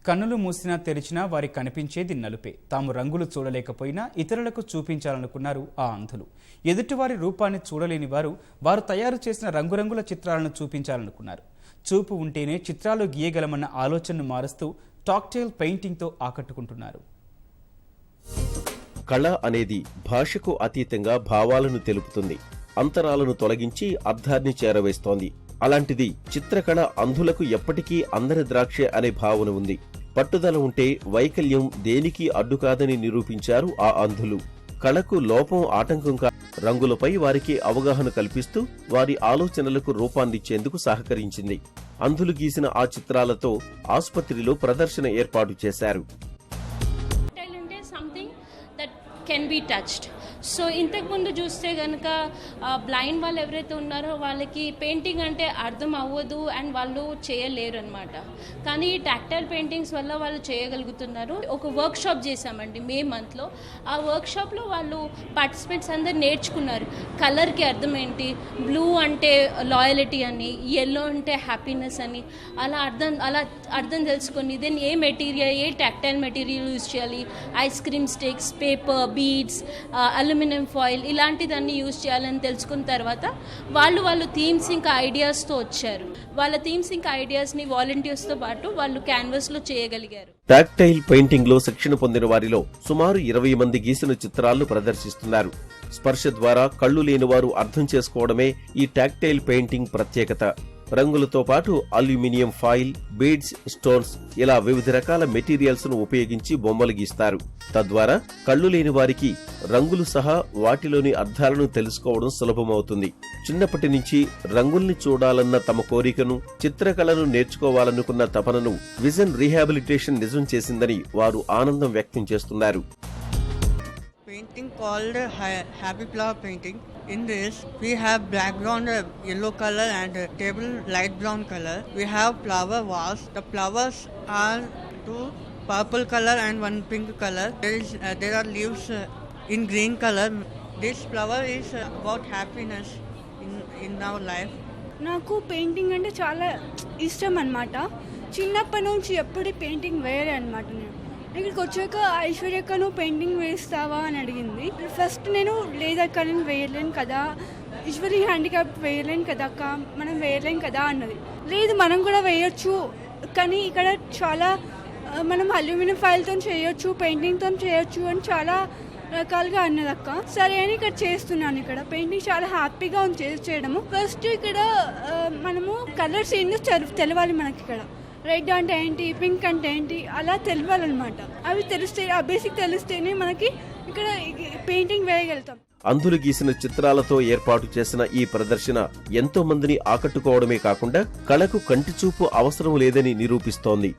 కన్నులు మూసినా తెరిచినా వారికి కనిపించేది నలుపే. తాము రంగులు చూడలేకపోయినా ఇతరులకు చూపించాలనుకున్నారు ఆ అంధులు. ఎదుటివారి రూపాన్ని చూడలేని వారు తయారు చేసిన రంగురంగుల చిత్రాలను చూపించాలనుకున్నారు. చూపు ఉంటేనే చిత్రాలు గీయగలమన్న ఆలోచనను మారుస్తూ టాక్టైల్ పెయింటింగ్తో ఆకట్టుకుంటున్నారు. కళ అనేది భాషకు అతీతంగా భావాలను తెలుపుతుంది, అంతరాలను తొలగించి అర్థాన్ని చేరవేస్తోంది. అలాంటిది చిత్రకళ అంధులకు ఎప్పటికీ అందరి ద్రాక్షే అనే భావన ఉంది. పట్టుదల ఉంటే వైకల్యం దేనికి అడ్డుకాదని నిరూపించారు ఆ అంధులు. కళకు లోపం ఆటంకం రంగులపై వారికి అవగాహన కల్పిస్తూ వారి ఆలోచనలకు రూపాన్నిచ్చేందుకు సహకరించింది. అంధులు గీసిన ఆ చిత్రాలతో ఆసుపత్రిలో ప్రదర్శన ఏర్పాటు చేశారు. can be touched. సో ఇంతకు ముందు చూస్తే కనుక బ్లైండ్ వాళ్ళు ఎవరైతే ఉన్నారో వాళ్ళకి పెయింటింగ్ అంటే అర్థం అవ్వదు అండ్ వాళ్ళు చేయలేరు అనమాట. కానీ ఈ టాక్టైల్ పెయింటింగ్స్ వల్ల వాళ్ళు చేయగలుగుతున్నారు. ఒక వర్క్ షాప్ చేశామండి మే మంత్లో. ఆ వర్క్ షాప్లో వాళ్ళు పార్టిసిపెంట్స్ అందరు నేర్చుకున్నారు కలర్కి అర్థం ఏంటి, బ్లూ అంటే లాయలిటీ అని, ఎల్లో అంటే హ్యాపీనెస్ అని, అలా అర్థం తెలుసుకొని then a tactile material use చేయాలి, ice cream sticks, paper, beads, aluminium foil ఇలాంటిదన్నీ యూజ్ చేయాలని తెలుసుకున్న తర్వాత వాళ్ళు థీమ్స్ ఇంకా ఐడియాస్తో వచ్చారు. వాళ్ళ థీమ్స్ ఇంకా ఐడియాస్ని వాలంటీర్స్తో పాటు వాళ్ళు క్యాన్వాస్లో చేయగలిగారు. టాక్టైల్ పెయింటింగ్ లో శిక్షణ పొందిన వారిలో సుమారు 20 మంది గీసిన చిత్రాలను ప్రదర్శిస్తున్నారు. స్పర్శ ద్వారా కళ్లు లేని వారు అర్థం చేసుకోవడమే ఈ టాక్టైల్ పెయింటింగ్ ప్రత్యేకత. రంగులతో పాటు అల్యూమినియం ఫాయిల్, బీడ్స్, స్టోన్స్ ఇలా వివిధ రకాల మెటీరియల్స్ ను ఉపయోగించి బొమ్మలు గీస్తారు. తద్వారా కళ్లు లేని వారికి రంగులు సహా వాటిలోని అర్థాలను తెలుసుకోవడం సులభమవుతుంది. చిన్నప్పటి నుంచి రంగుల్ని చూడాలన్న తమ కోరికను, చిత్రకళను నేర్చుకోవాలనుకున్న తపనను విజన్ రీహాబిలిటేషన్ నిజం చేసిందని వారు ఆనందం వ్యక్తం చేస్తున్నారు. Painting called Happy Flower painting. In this, we have background yellow color and table light brown color. We have flower vase. The flowers are two purple color and one pink color. There are leaves in green color. This flower is about happiness in our life. నాకు painting అంటే చాలా ఇష్టం అన్నమాట. చిన్నప్పటి నుంచి ఎప్పుడు painting వేరే అన్నమాట. నేను ఇక్కడికి వచ్చాక ఐశ్వర్యక్క నువ్వు పెయింటింగ్ వేస్తావా అని అడిగింది. ఫస్ట్ నేను లేదక్క నేను వేయలేను కదా, యూజువల్లీ హ్యాండిక్యాప్ వేయలేను కదా అక్క, మనం వేయలేం కదా అన్నది. లేదు మనం కూడా వేయొచ్చు, కానీ ఇక్కడ చాలా మనం అల్యూమినియం ఫాయిల్తో చేయొచ్చు, పెయింటింగ్తో చేయొచ్చు అని చాలా రకాలుగా అన్నది అక్క. సరే అని ఇక్కడ చేస్తున్నాను. ఇక్కడ పెయింటింగ్ చాలా హ్యాపీగా ఉంది చేయడము. ఫస్ట్ ఇక్కడ మనము కలర్స్ ఏంటో తెలవాలి మనకి. ఇక్కడ రెడ్ అంటే ఏంటి, పింక్ అంటే ఏంటి అలా తెలియాలన్నమాట. అవి తెలిస్తే ఆ బేసిక్ తెలిస్తేనే మనకి ఇక్కడ పెయింటింగ్ వేయగలుగుతాం. అంధులు గీసిన చిత్రాలతో ఏర్పాటు చేసిన ఈ ప్రదర్శన ఎంతో మందిని ఆకట్టుకోవడమే కాకుండా కళకు కంటి చూపు అవసరం లేదని నిరూపిస్తోంది.